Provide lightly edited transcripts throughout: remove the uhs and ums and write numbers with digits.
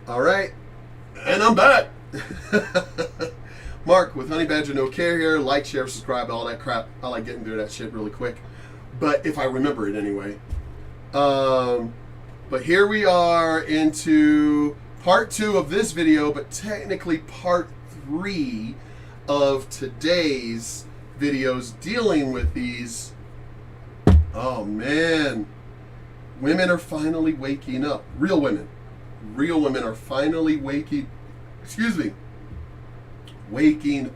All right. And I'm back. Mark with Honey Badger No Care here. Like, share, subscribe, all that crap. I like getting through that shit really quick. But if I remember it anyway. But here we are into part 2 of this video, but technically part 3 of today's videos dealing with these. Oh man. Women are finally waking up. Real women are finally waking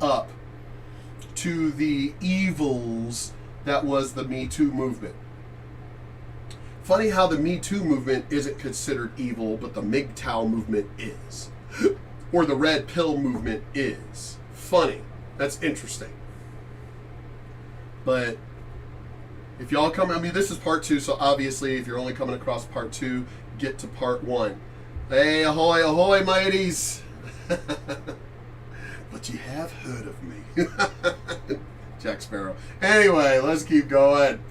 up to the evils that was the Me Too movement. Funny how the Me Too movement isn't considered evil, but the MGTOW movement is. Or the Red Pill movement is. Funny. That's interesting. But if y'all come, I mean, this is part 2, so obviously if you're only coming across part 2, get to part 1. Hey, ahoy, ahoy, mateys. But you have heard of me. Jack Sparrow. Anyway, let's keep going.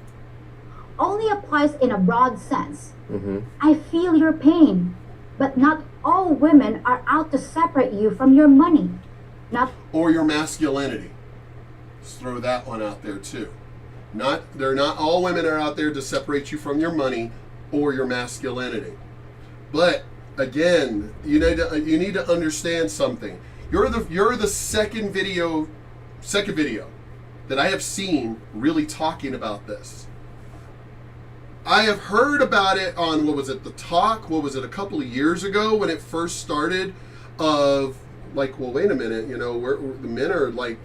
Only applies in a broad sense. Mm-hmm. I feel your pain, but not all women are out to separate you from your money. Or your masculinity. Let's throw that one out there too. They're not all women are out there to separate you from your money or your masculinity. But again, you need to understand something. You're the second video that I have seen really talking about this. I have heard about it on, The Talk? What was it, a couple of years ago when it first started of, like, well, wait a minute, where the men are, like,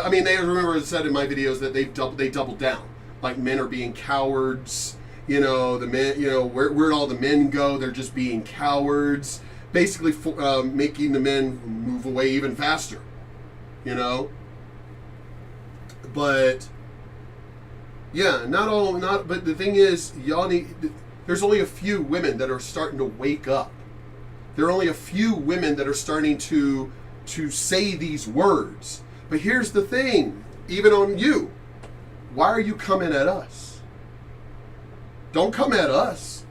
I mean, they remember it said in my videos that they doubled down. Like, men are being cowards, the men, where'd all the men go? They're just being cowards. Basically making the men move away even faster, But yeah, but the thing is, there's only a few women that are starting to wake up. There are only a few women that are starting to say these words. But here's the thing, even on you, why are you coming at us? Don't come at us.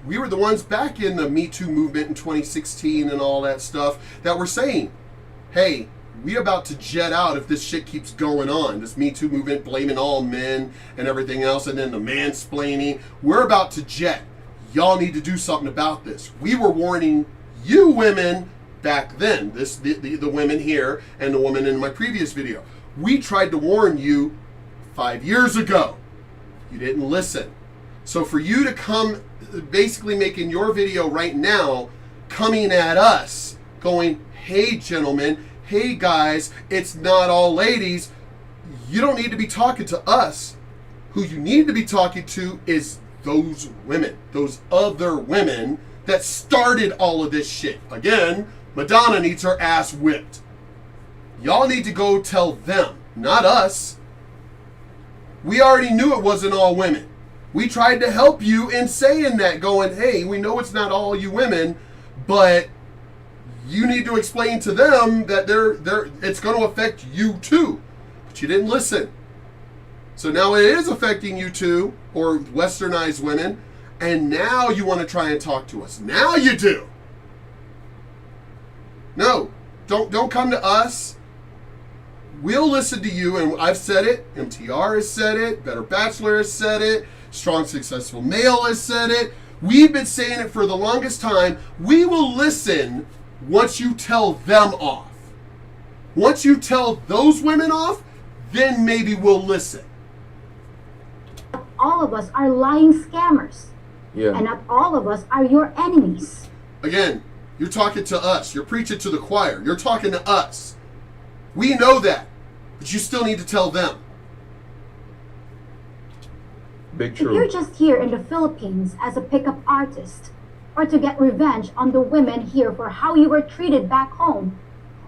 We were the ones back in the Me Too movement in 2016 and all that stuff that were saying, hey, we about to jet out if this shit keeps going on. This Me Too movement blaming all men and everything else, and then the mansplaining. We're about to jet. Y'all need to do something about this. We were warning you women back then. The women here and the woman in my previous video. We tried to warn you 5 years ago. You didn't listen. So for you to come, basically making your video right now, coming at us, going, hey gentlemen, hey guys, it's not all ladies, you don't need to be talking to us. Who you need to be talking to is those women, those other women that started all of this shit. Again, Madonna needs her ass whipped. Y'all need to go tell them, not us. We already knew it wasn't all women. We tried to help you in saying that, going, hey, we know it's not all you women, but you need to explain to them that it's going to affect you too. But you didn't listen. So now it is affecting you too, or westernized women, and now you want to try and talk to us. Now you do. No, don't come to us. We'll listen to you, and I've said it. MTR has said it. Better Bachelor has said it. Strong Successful Male has said it. We've been saying it for the longest time. We will listen once you tell them off. Once you tell those women off, then maybe we'll listen. All of us are lying scammers. Yeah. And not all of us are your enemies. Again, you're talking to us. You're preaching to the choir. You're talking to us. We know that. But you still need to tell them. Big If true. you're just here in the Philippines as a pickup artist, or to get revenge on the women here for how you were treated back home,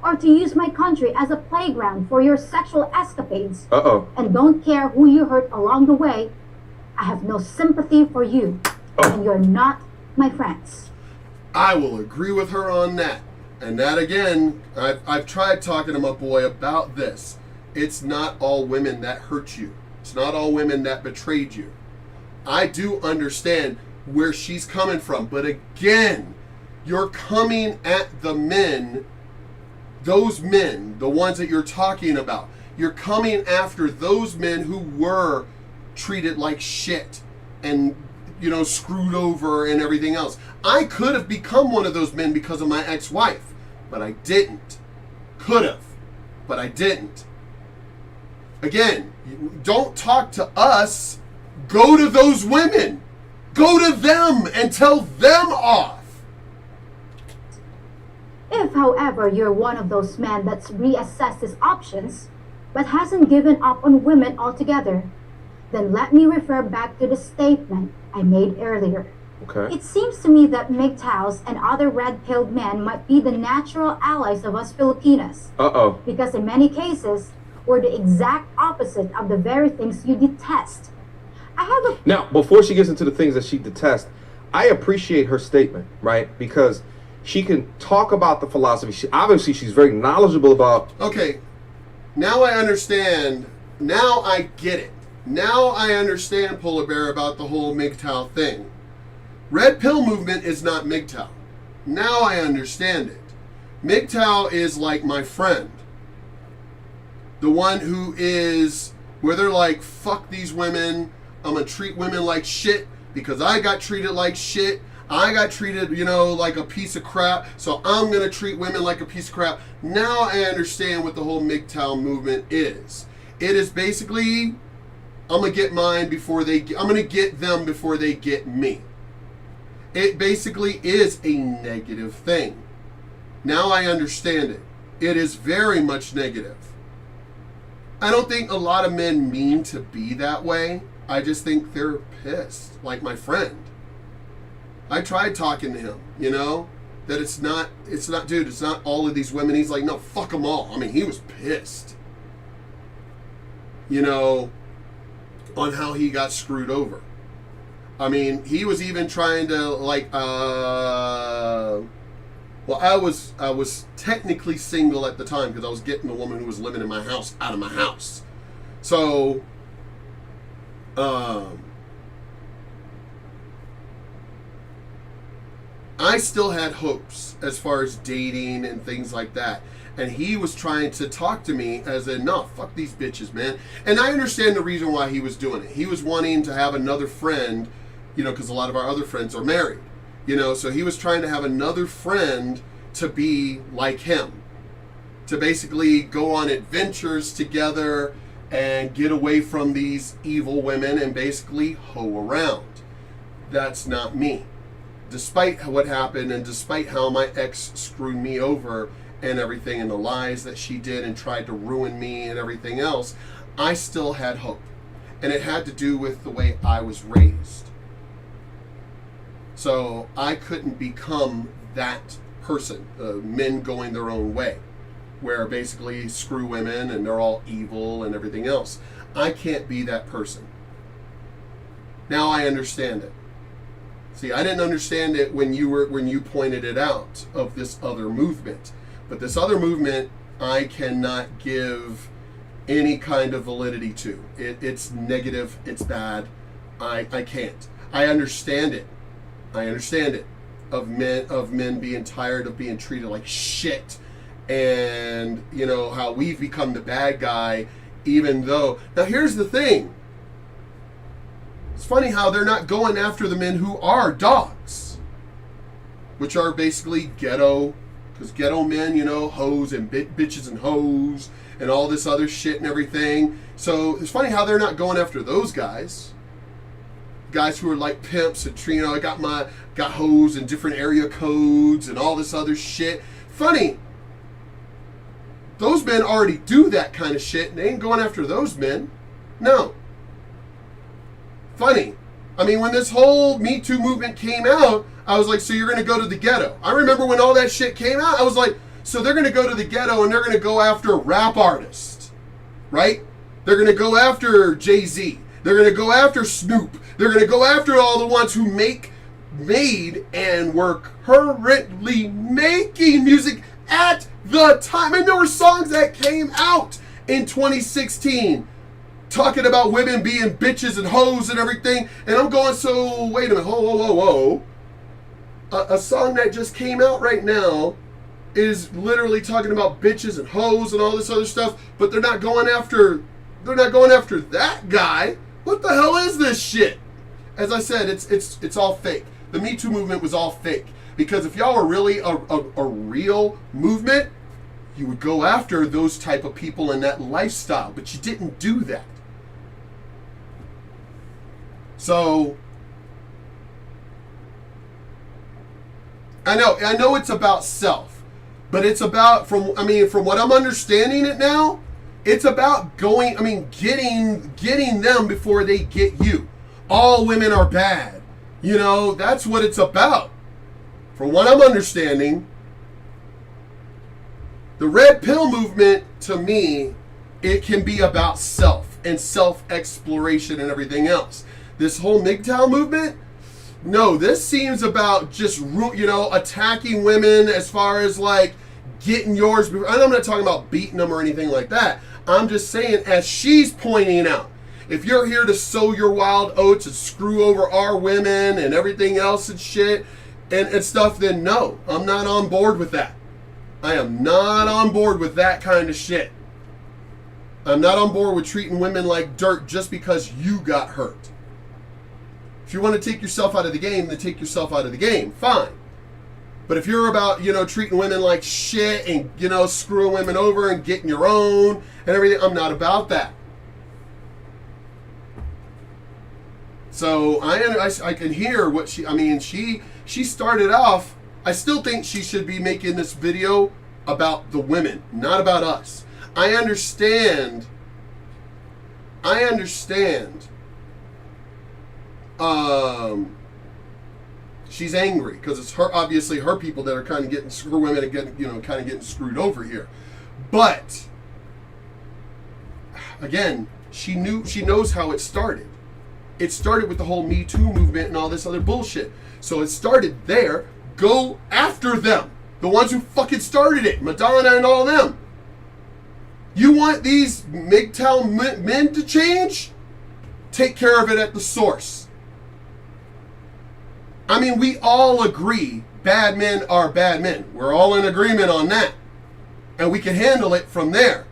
or to use my country as a playground for your sexual escapades, and don't care who you hurt along the way, I have no sympathy for you, and you're not my friends. I will agree with her on that. And that again, I've tried talking to my boy about this. It's not all women that hurt you. It's not all women that betrayed you. I do understand where she's coming from, but again, You're coming at the men, those men, the ones that you're talking about. You're coming after those men who were treated like shit and, screwed over and everything else. I could have become one of those men because of my ex-wife, but I didn't. Could have, but I didn't. Again, don't talk to us. Go to those women. Go to them and tell them off. If, however, you're one of those men that's reassessed his options, but hasn't given up on women altogether, then let me refer back to the statement I made earlier. Okay. It seems to me that MGTOWs and other red-pilled men might be the natural allies of us Filipinas. Uh-oh. Because in many cases, we're the exact opposite of the very things you detest. I have a... Now, before she gets into the things that she detests, I appreciate her statement, right? Because she can talk about the philosophy. Obviously, she's very knowledgeable about... Okay, now I understand. Now I get it. Now I understand, Polar Bear, about the whole MGTOW thing. Red Pill movement is not MGTOW. Now I understand it. MGTOW is like my friend. The one who is, where they're like, fuck these women. I'm going to treat women like shit because I got treated like shit. I got treated, like a piece of crap. So I'm going to treat women like a piece of crap. Now I understand what the whole MGTOW movement is. It is basically, I'm going to get mine before I'm going to get them before they get me. It basically is a negative thing. Now I understand it. It is very much negative. I don't think a lot of men mean to be that way. I just think they're pissed, like my friend. I tried talking to him, that it's not, dude, it's not all of these women. He's like, no, fuck them all. I mean, he was pissed, on how he got screwed over. I mean, he was even trying to I was technically single at the time because I was getting the woman who was living in my house out of my house. So, I still had hopes as far as dating and things like that. And he was trying to talk to me as in, no, fuck these bitches, man. And I understand the reason why he was doing it. He was wanting to have another friend, because a lot of our other friends are married. So he was trying to have another friend to be like him. To basically go on adventures together and get away from these evil women and basically hoe around. That's not me. Despite what happened and despite how my ex screwed me over and everything and the lies that she did and tried to ruin me and everything else, I still had hope. And it had to do with the way I was raised. So I couldn't become that person, men going their own way, where basically screw women and they're all evil and everything else. I can't be that person. Now I understand it. See, I didn't understand it when you pointed it out of this other movement. But this other movement, I cannot give any kind of validity to. It's negative. It's bad. I can't. I understand it. Of men being tired of being treated like shit, and how we've become the bad guy, even though. Now here's the thing. It's funny how they're not going after the men who are dogs, which are basically ghetto, because ghetto men, hoes and bitches and hoes and all this other shit and everything. So it's funny how they're not going after those guys. Guys who are like pimps and I got hoes and different area codes and all this other shit. Funny. Those men already do that kind of shit and they ain't going after those men. No. Funny. I mean, when this whole Me Too movement came out, I was like, so you're going to go to the ghetto. I remember when all that shit came out, I was like, so they're going to go to the ghetto and they're going to go after rap artists, right? They're going to go after Jay-Z. They're going to go after Snoop. They're going to go after all the ones who made and were currently making music at the time. And there were songs that came out in 2016 talking about women being bitches and hoes and everything. And I'm going, so wait a minute, whoa. A song that just came out right now is literally talking about bitches and hoes and all this other stuff, but they're not going after that guy. What the hell is this shit? As I said, it's all fake. The Me Too movement was all fake. Because if y'all were really a real movement, you would go after those type of people in that lifestyle, but you didn't do that. So I know it's about self, but it's about from what I'm understanding it now, it's about getting them before they get you. All women are bad. You know, that's what it's about. From what I'm understanding, the red pill movement, to me, it can be about self and self-exploration and everything else. This whole MGTOW movement, no, this seems about just, attacking women as far as like getting yours. And I'm not talking about beating them or anything like that. I'm just saying, as she's pointing out, if you're here to sow your wild oats and screw over our women and everything else and shit and stuff, then no, I'm not on board with that. I am not on board with that kind of shit. I'm not on board with treating women like dirt just because you got hurt. If you want to take yourself out of the game, then take yourself out of the game. Fine. But if you're about, treating women like shit and, screwing women over and getting your own and everything, I'm not about that. So I can hear what she started off. I still think she should be making this video about the women, not about us. I understand. She's angry because it's obviously her people that are kind of getting screwed, women and getting screwed over here. But again, she knows how it started. It started with the whole Me Too movement and all this other bullshit. So it started there. Go after them. The ones who fucking started it. Madonna and all them. You want these MGTOW men to change? Take care of it at the source. We all agree bad men are bad men. We're all in agreement on that. And we can handle it from there.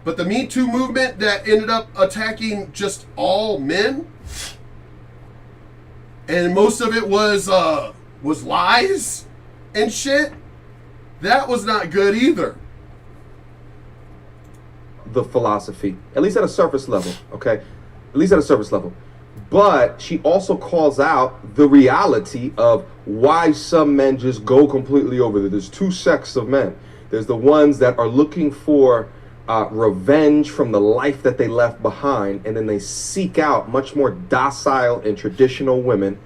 But the Me Too movement that ended up attacking just all men, and most of it was lies and shit, that was not good either. The philosophy, at least at a surface level, okay? At least at a surface level. But she also calls out the reality of why some men just go completely over there. There's two sects of men. There's the ones that are looking for revenge from the life that they left behind, and then they seek out much more docile and traditional women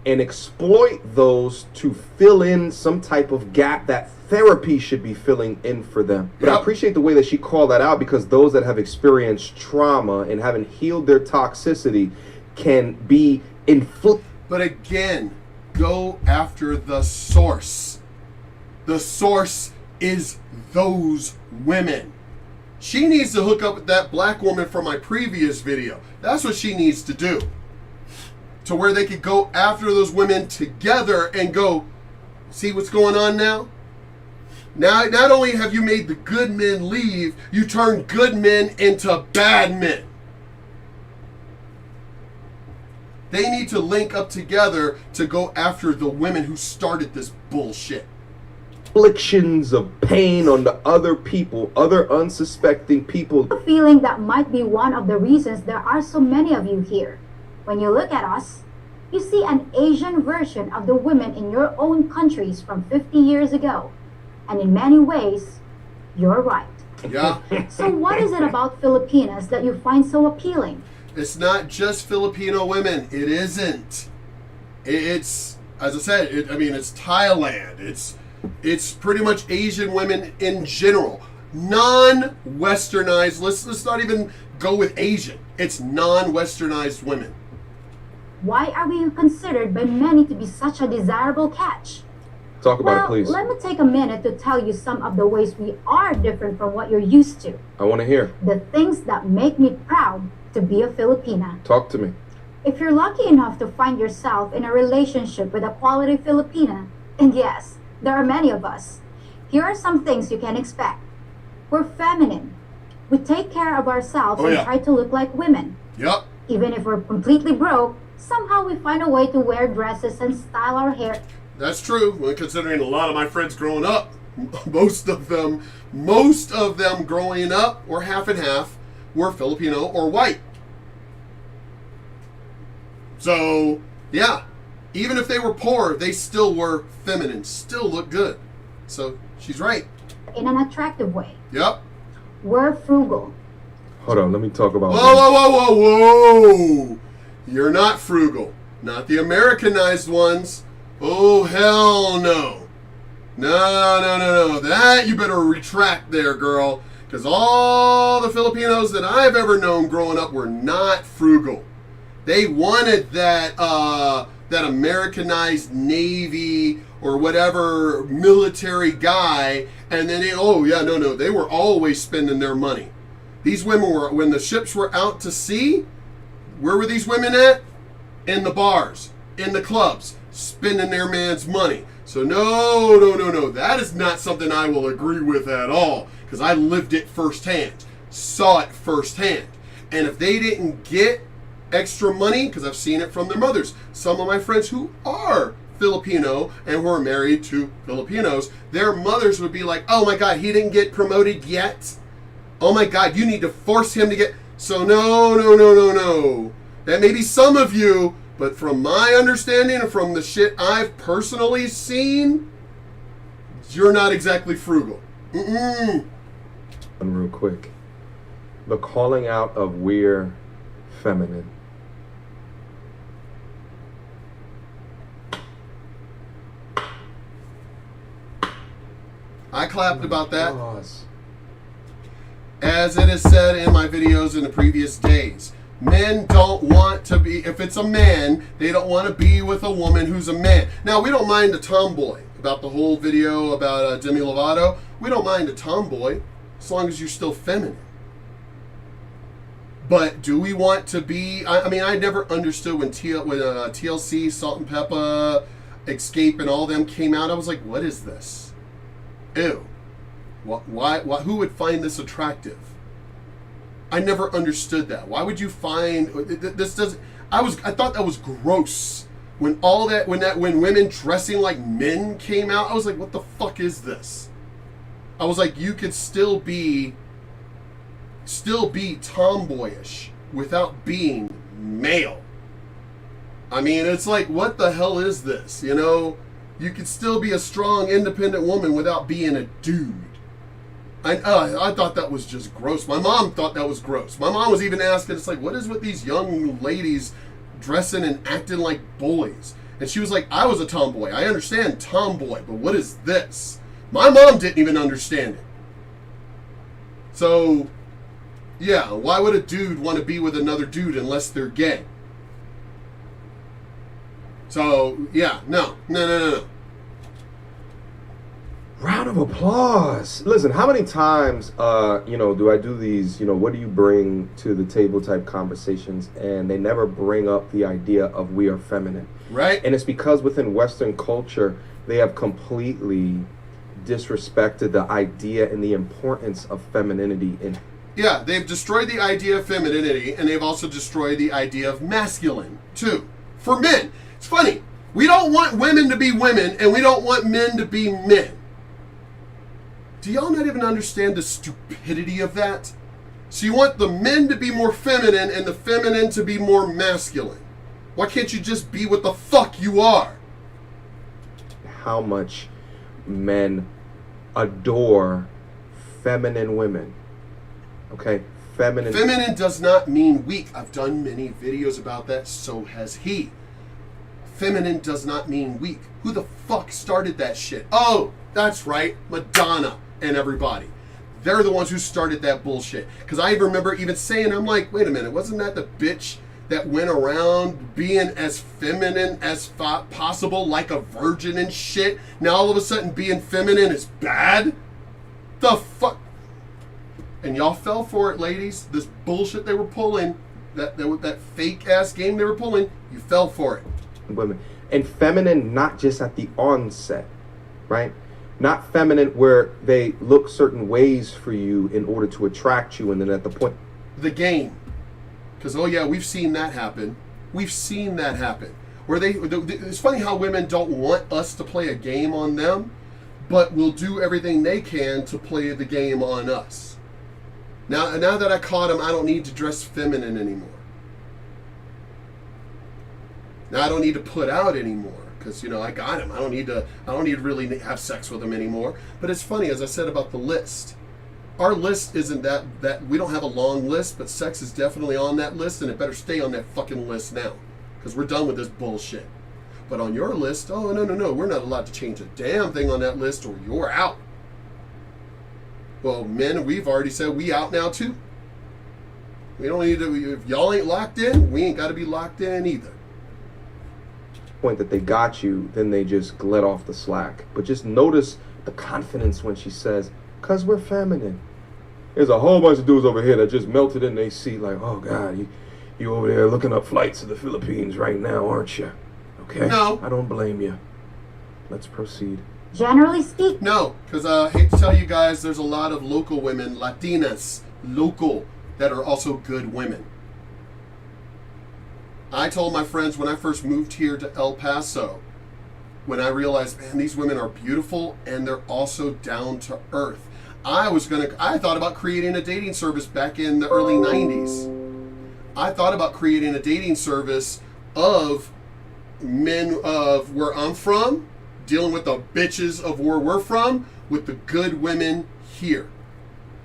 and exploit those to fill in some type of gap that therapy should be filling in for them. But I appreciate the way that she called that out, because those that have experienced trauma and haven't healed their toxicity can be inflicted. But again, go after the source. The source is those women. She needs to hook up with that black woman from my previous video. That's what she needs to do. To where they could go after those women together and go, see what's going on now? Now, not only have you made the good men leave, you turn good men into bad men. They need to link up together to go after the women who started this bullshit. Afflictions of pain on the other people, other unsuspecting people. A feeling that might be one of the reasons there are so many of you here. When you look at us, you see an Asian version of the women in your own countries from 50 years ago. And in many ways, you're right. Yeah. So what is it about Filipinas that you find so appealing? It's not just Filipino women. It isn't. It's, as I said, it's Thailand. It's pretty much Asian women in general. Non-westernized. Let's not even go with Asian. It's non-westernized women. Why are we considered by many to be such a desirable catch? Talk about it, please. Let me take a minute to tell you some of the ways we are different from what you're used to. I want to hear. The things that make me proud to be a Filipina. Talk to me. If you're lucky enough to find yourself in a relationship with a quality Filipina, And yes, there are many of us. Here are some things you can expect. We're feminine. We take care of ourselves and try to look like women. Yep. Even if we're completely broke, somehow we find a way to wear dresses and style our hair. That's true. Well, considering a lot of my friends growing up, most of them growing up, or half and half, were Filipino or white. So, yeah, even if they were poor, they still were feminine, still looked good. So, she's right. In an attractive way. Yep. We're frugal. Hold on, let me talk about Whoa. You're not frugal. Not the Americanized ones. Oh, hell no. No. That you better retract there, girl. Because all the Filipinos that I've ever known growing up were not frugal. They wanted that Americanized Navy or whatever military guy, and then they were always spending their money. These women were, when the ships were out to sea, where were these women at? In the bars, in the clubs, spending their man's money. So no, that is not something I will agree with at all, because I lived it firsthand, saw it firsthand. And if they didn't get extra money, because I've seen it from their mothers, some of my friends who are Filipino and who are married to Filipinos, their mothers would be like, oh my God, he didn't get promoted yet? Oh my God, you need to force him to get... So no. That may be some of you, but from my understanding and from the shit I've personally seen, you're not exactly frugal. And real quick, the calling out of we're feminine. I clapped about that. As it is said in my videos in the previous days, men don't want to be, if it's a man, they don't want to be with a woman who's a man. Now, we don't mind a tomboy. About the whole video about Demi Lovato, we don't mind a tomboy as long as you're still feminine. But do we want to be, I never understood when TLC, Salt and Pepper, Escape and all them came out. I was like, what is this? Ew. Why, who would find this attractive? I never understood that. Why would you find this? Doesn't. I thought that was gross when when women dressing like men came out. I was like, what the fuck is this? I was like, you could still be tomboyish without being male. I mean, it's like, what the hell is this? You know, you could still be a strong, independent woman without being a dude. I thought that was just gross. My mom thought that was gross. My mom was even asking, it's like, what is with these young ladies dressing and acting like boys? And she was like, I was a tomboy. I understand tomboy, but what is this? My mom didn't even understand it. So, yeah, why would a dude want to be with another dude unless they're gay? So, yeah, no. Round of applause. Listen, how many times, do I do these, what do you bring to the table type conversations, and they never bring up the idea of we are feminine. Right. And it's because within Western culture, they have completely disrespected the idea and the importance of femininity in. Yeah, they've destroyed the idea of femininity, and they've also destroyed the idea of masculine, too. For men. It's funny. We don't want women to be women, and we don't want men to be men. Do y'all not even understand the stupidity of that? So you want the men to be more feminine and the feminine to be more masculine. Why can't you just be what the fuck you are? How much men adore feminine women. Okay? Feminine does not mean weak. I've done many videos about that, so has he. Feminine does not mean weak. Who the fuck started that shit? Oh, that's right, Madonna and everybody. They're the ones who started that bullshit. Because I remember even saying, I'm like, wait a minute, wasn't that the bitch that went around being as feminine as possible, like a virgin and shit? Now all of a sudden being feminine is bad? The fuck? And y'all fell for it, ladies. This bullshit they were pulling, that fake ass game they were pulling, you fell for it. Women. And feminine, not just at the onset, right? Not feminine where they look certain ways for you in order to attract you, and then at the point. The game. Because, oh yeah, we've seen that happen. We've seen that happen. Where it's funny how women don't want us to play a game on them, but will do everything they can to play the game on us. Now that I caught him, I don't need to dress feminine anymore. Now I don't need to put out anymore because I got him. I don't need to really have sex with him anymore. But it's funny, as I said about the list. Our list isn't that we don't have a long list, but sex is definitely on that list, and it better stay on that fucking list now because we're done with this bullshit. But on your list, oh no, we're not allowed to change a damn thing on that list, or you're out. Well, men, we've already said we out now too. We don't need to. If y'all ain't locked in, we ain't got to be locked in either. Point that they got you, then they just let off the slack. But just notice the confidence when she says, "Cause we're feminine." There's a whole bunch of dudes over here that just melted in their seat, like, "Oh God, you over there looking up flights to the Philippines right now, aren't you?" Okay. No. I don't blame you. Let's proceed. Generally speaking. No, because I hate to tell you guys, there's a lot of local women, Latinas, local, that are also good women. I told my friends when I first moved here to El Paso, when I realized, man, these women are beautiful and they're also down to earth. I thought about creating a dating service back in the early 90s. I thought about creating a dating service of men of where I'm from, dealing with the bitches of where we're from, with the good women here.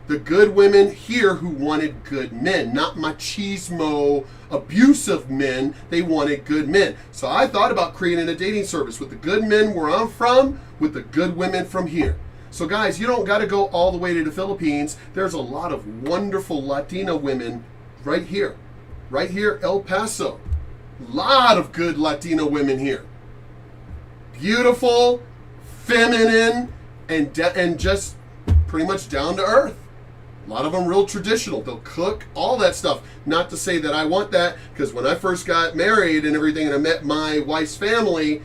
The good women here who wanted good men, not machismo, abusive men. They wanted good men. So I thought about creating a dating service with the good men where I'm from, with the good women from here. So guys, you don't got to go all the way to the Philippines. There's a lot of wonderful Latina women right here, El Paso. Lot of good Latina women here. Beautiful, feminine, and just pretty much down to earth. A lot of them real traditional. They'll cook, all that stuff. Not to say that I want that, because when I first got married and everything and I met my wife's family,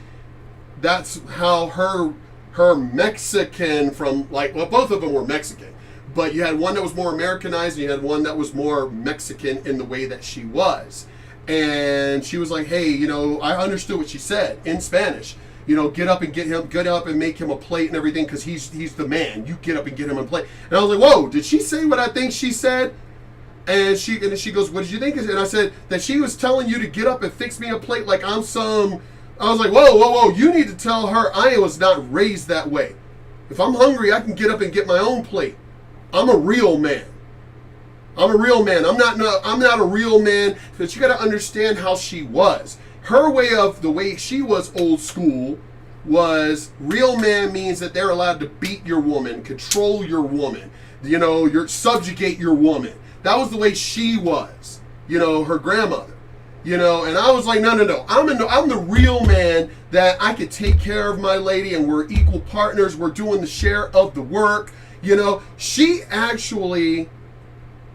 that's how her Mexican from, both of them were Mexican. But you had one that was more Americanized and you had one that was more Mexican in the way that she was. And she was like, hey, I understood what she said in Spanish. Get up and make him a plate and everything because he's the man. You get up and get him a plate. And I was like, whoa, did she say what I think she said? And she goes, what did you think? And I said that she was telling you to get up and fix me a plate like I'm some. I was like, whoa, you need to tell her I was not raised that way. If I'm hungry, I can get up and get my own plate. I'm a real man. I'm not a real man, but you got to understand how she was. The way she was old school was real man means that they're allowed to beat your woman, control your woman, subjugate your woman. That was the way she was, her grandmother, and I was like, no. I'm the real man that I could take care of my lady and we're equal partners. We're doing the share of the work. She actually,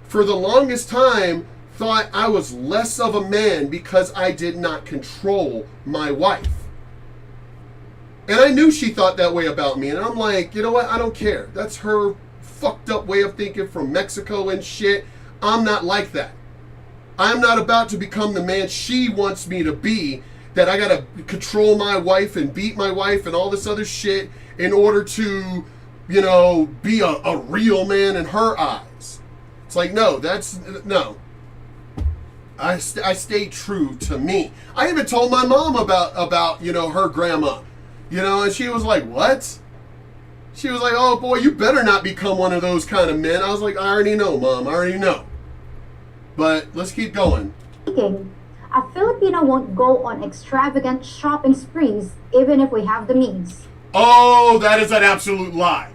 for the longest time, thought I was less of a man because I did not control my wife. And I knew she thought that way about me. And I'm like, you know what? I don't care. That's her fucked up way of thinking from Mexico and shit. I'm not like that. I'm not about to become the man she wants me to be, that I gotta control my wife and beat my wife and all this other shit in order to, be a real man in her eyes. It's like, no. I stayed true to me. I even told my mom about her grandma, and she was like, what? She was like, oh boy, you better not become one of those kind of men. I was like, I already know, Mom, I already know. But let's keep going. A Filipino won't go on extravagant shopping sprees even if we have the means. Oh, that is an absolute lie.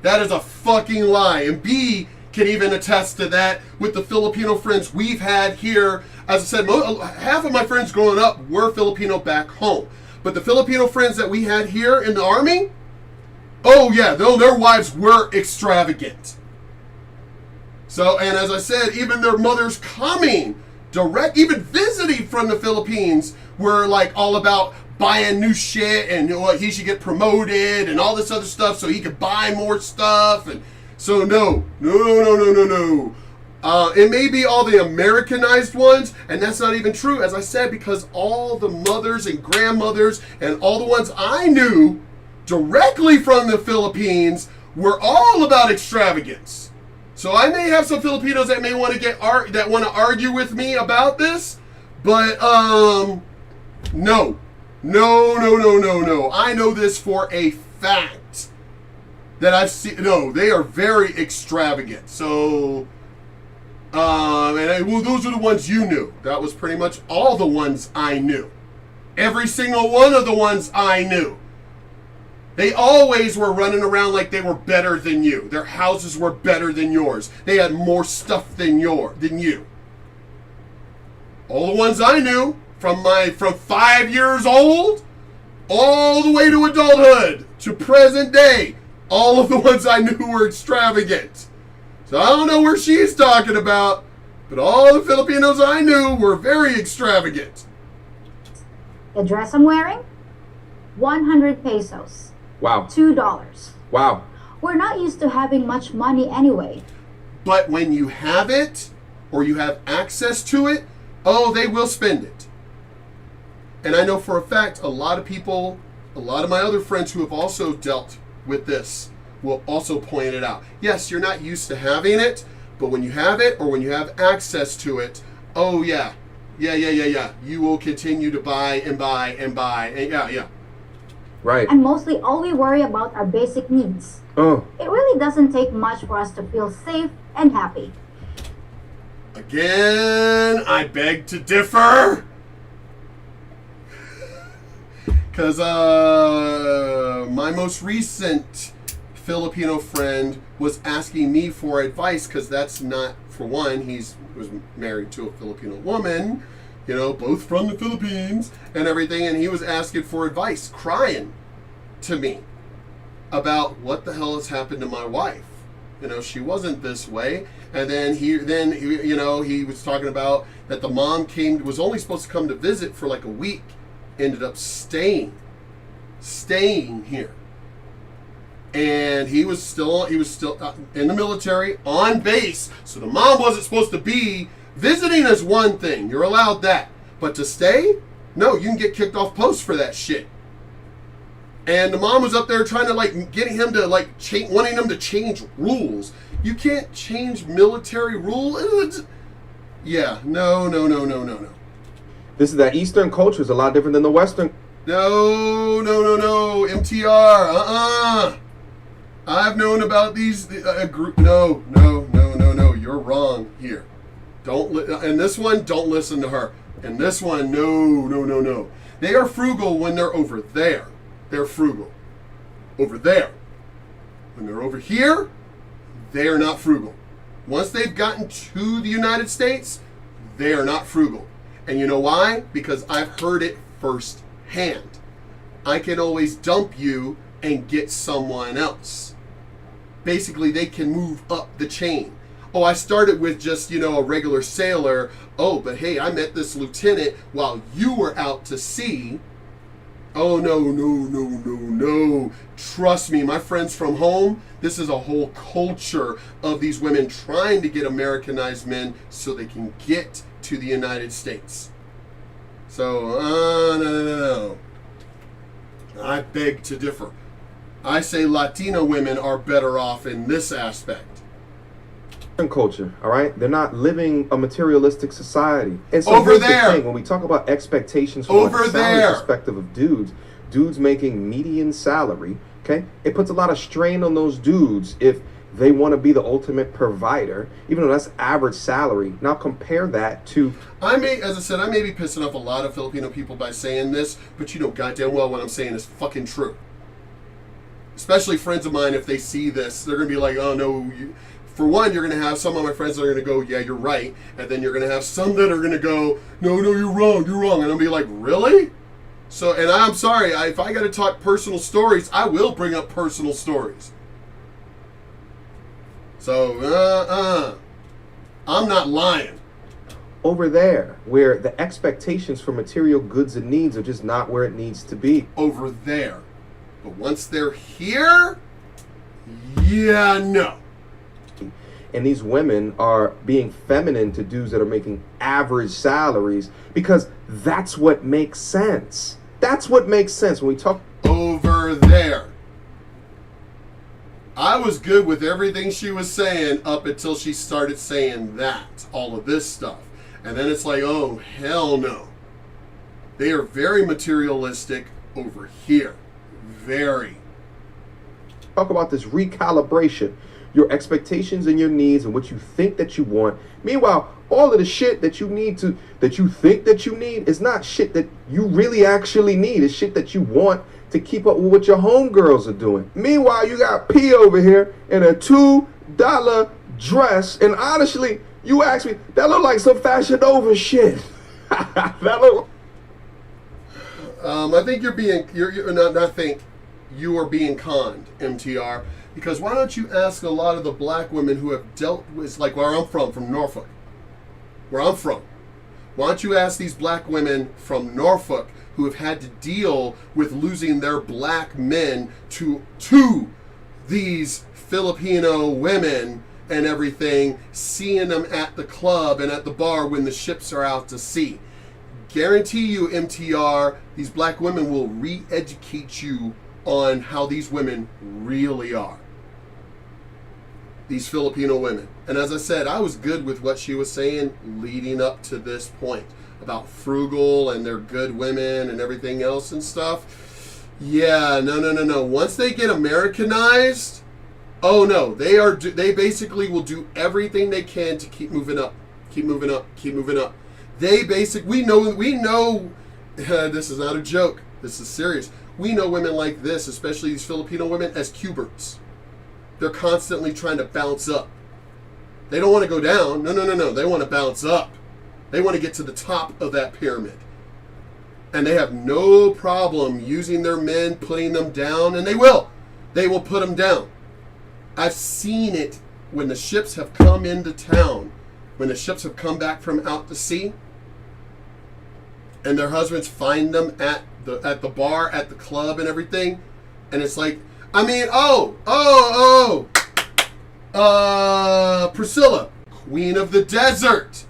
That is a fucking lie. And B can even attest to that with the Filipino friends we've had here. As I said, half of my friends growing up were Filipino back home. But the Filipino friends that we had here in the Army, oh yeah, their wives were extravagant. So, and as I said, even their mothers coming direct, even visiting from the Philippines, were like all about buying new shit and he should get promoted and all this other stuff so he could buy more stuff. And so no. It may be all the Americanized ones, and that's not even true, as I said, because all the mothers and grandmothers and all the ones I knew directly from the Philippines were all about extravagance. So I may have some Filipinos that may want to argue with me about this, but no. I know this for a fact that I've seen. No, they are very extravagant. So, those are the ones you knew. That was pretty much all the ones I knew. Every single one of the ones I knew. They always were running around like they were better than you. Their houses were better than yours. They had more stuff than you. All the ones I knew from 5 years old all the way to adulthood to present day, all of the ones I knew were extravagant. So I don't know where she's talking about, but all the Filipinos I knew were very extravagant. The dress I'm wearing? 100 pesos. Wow. $2. Wow. We're not used to having much money anyway. But when you have it, or you have access to it, oh, they will spend it. And I know for a fact, a lot of people, a lot of my other friends who have also dealt with this will also point it out. Yes, you're not used to having it, but when you have it, or when you have access to it, oh yeah. You will continue to buy and buy and buy, and yeah. Right. And mostly all we worry about are basic needs. Oh. It really doesn't take much for us to feel safe and happy. Again, I beg to differ. Because my most recent Filipino friend was asking me for advice, because that's not, for one, was married to a Filipino woman, both from the Philippines and everything, and he was asking for advice, crying to me about what the hell has happened to my wife. She wasn't this way. And then he was talking about that the mom was only supposed to come to visit for like a week, ended up staying here. And he was still in the military, on base. So the mom wasn't supposed to be visiting. Is one thing, you're allowed that, but to stay, no, you can get kicked off post for that shit. And the mom was up there trying to getting him to wanting him to change rules. You can't change military rules. Yeah, no. This is that Eastern culture is a lot different than the Western. No, MTR, I've known about these group. No, you're wrong here. And this one, don't listen to her. And this one, no. They are frugal when they're over there. They're frugal. Over there. When they're over here, they are not frugal. Once they've gotten to the United States, they are not frugal. And you know why? Because I've heard it firsthand. I can always dump you and get someone else. Basically, they can move up the chain. Oh, I started with just, a regular sailor. Oh, but hey, I met this lieutenant while you were out to sea. Oh, no. Trust me, my friends from home, this is a whole culture of these women trying to get Americanized men so they can get to the United States. So, no. I beg to differ. I say Latina women are better off in this aspect. Culture, all right? They're not living a materialistic society. And so over here's there, the thing, when we talk about expectations from over a salary there perspective of dudes making median salary, okay? It puts a lot of strain on those dudes if they want to be the ultimate provider, even though that's average salary. Now compare that to... as I said, I may be pissing off a lot of Filipino people by saying this, but you know goddamn well what I'm saying is fucking true. Especially friends of mine, if they see this, they're going to be like, oh no, for one, you're going to have some of my friends that are going to go, yeah, you're right. And then you're going to have some that are going to go, no, you're wrong. And I'll be like, really? So, and I'm sorry, if I got to talk personal stories, I will bring up personal stories. So, I'm not lying. over there, where the expectations for material goods and needs are just not where it needs to be. Over there. But once they're here, yeah, no. And these women are being feminine to dudes that are making average salaries because that's what makes sense. That's what makes sense when we talk. Over there. I was good with everything she was saying up until she started saying that. All of this stuff. And then it's like, oh, hell no. They are very materialistic over here. Very. Talk about this recalibration. Your expectations and your needs and what you think that you want. Meanwhile, all of the shit that you think that you need is not shit that you really actually need. It's shit that you want to keep up with what your homegirls are doing. Meanwhile, you got P over here in a $2 dress, and honestly, you ask me, that look like some Fashion Nova shit. That look. I think you are being conned, MTR. Because why don't you ask a lot of the black women who have dealt with, like where I'm from Norfolk, where I'm from. Why don't you ask these black women from Norfolk who have had to deal with losing their black men to these Filipino women and everything, seeing them at the club and at the bar when the ships are out to sea. Guarantee you, MTR, these black women will re-educate you on how these women really are. These Filipino women. And as I said, I was good with what she was saying leading up to this point about frugal and they're good women and everything else and stuff. Yeah, no. Once they get Americanized, oh no, they basically will do everything they can to keep moving up. Keep moving up. We know this is not a joke. This is serious. We know women like this, especially these Filipino women, as Q-berts. They're constantly trying to bounce up. They don't want to go down. No. They want to bounce up. They want to get to the top of that pyramid. And they have no problem using their men, putting them down, and they will. They will put them down. I've seen it when the ships have come into town, when the ships have come back from out to sea, and their husbands find them at the bar, at the club and everything. And it's like, Priscilla, Queen of the Desert.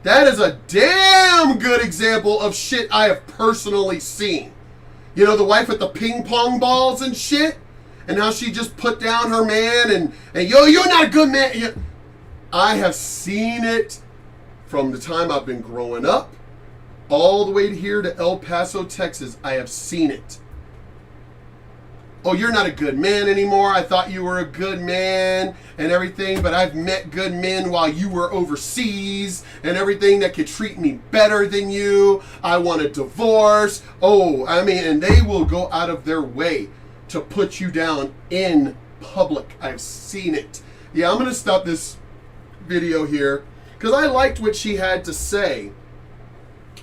That is a damn good example of shit I have personally seen. You know, the wife with the ping pong balls and shit, and how she just put down her man and you're not a good man. I have seen it from the time I've been growing up all the way to here to El Paso, Texas. I have seen it. Oh, you're not a good man anymore. I thought you were a good man and everything, but I've met good men while you were overseas and everything that could treat me better than you. I want a divorce. And they will go out of their way to put you down in public. I've seen it. Yeah, I'm going to stop this video here because I liked what she had to say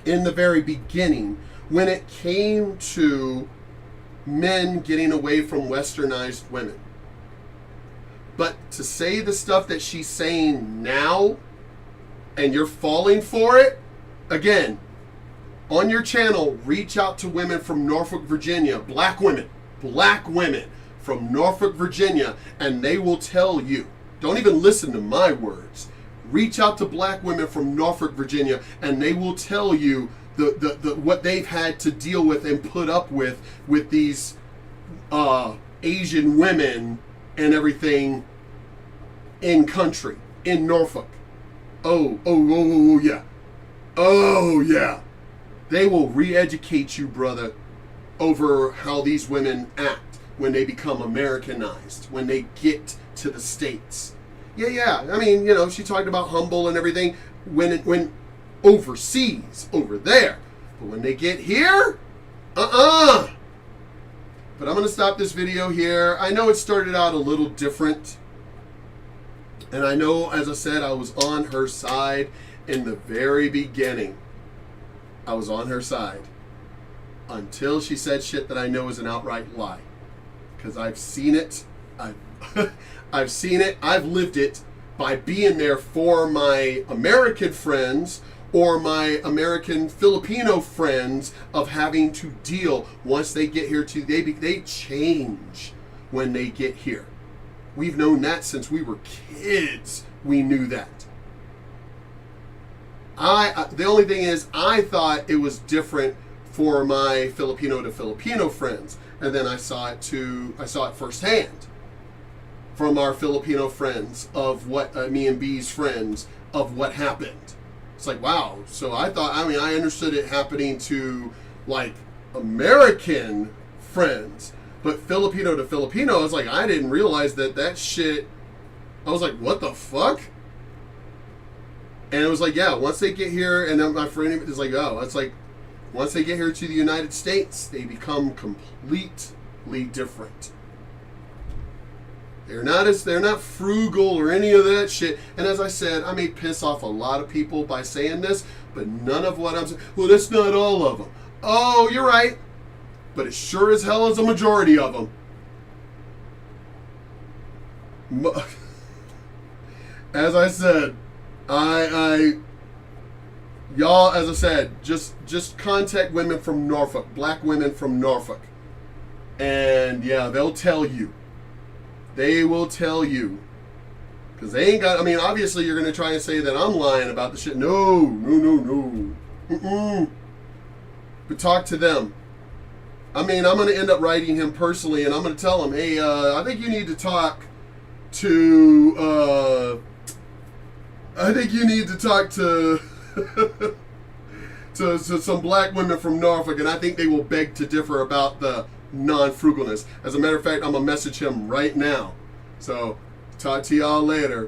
in the very beginning when it came to men getting away from westernized women. But to say the stuff that she's saying now and you're falling for it, again, on your channel, reach out to women from Norfolk, Virginia, black women from Norfolk, Virginia, and they will tell you. Don't even listen to my words. Reach out to black women from Norfolk, Virginia, and they will tell you the what they've had to deal with and put up with these Asian women and everything in country, in Norfolk. Oh yeah. They will re-educate you, brother, over how these women act when they become Americanized, when they get to the States. Yeah. I mean, you know, she talked about humble and everything when overseas, over there. But when they get here, But I'm going to stop this video here. I know it started out a little different. And I know, as I said, I was on her side in the very beginning. I was on her side. Until she said shit that I know is an outright lie. Because I've seen it. I've seen it. I've lived it. by being there for my American friends or my American Filipino friends of having to deal once they get here too. They change when they get here. We've known that since we were kids. We knew that. The only thing is, I thought it was different for my Filipino to Filipino friends, and then I saw it firsthand from our Filipino friends of what me and B's friends of what happened. It's like, wow. So I understood it happening to like American friends, but Filipino to Filipino, I was like, I didn't realize that shit. I was like, what the fuck? And it was like, yeah, once they get here, and then my friend is like, oh, it's like, once they get here to the United States, they become completely different. They're not frugal or any of that shit. And as I said, I may piss off a lot of people by saying this, but none of what I'm saying, well, that's not all of them. Oh, you're right. But it sure as hell is a majority of them. As I said, y'all, as I said, just contact women from Norfolk, black women from Norfolk. And yeah, they'll tell you. They will tell you. Because they ain't got, obviously you're going to try and say that I'm lying about the shit. No. Mm-mm. But talk to them. I'm going to end up writing him personally, and I'm going to tell him, hey, I think you need to talk to, to some black women from Norfolk, and I think they will beg to differ about the non-frugalness. As a matter of fact, I'm going to message him right now. So, talk to y'all later.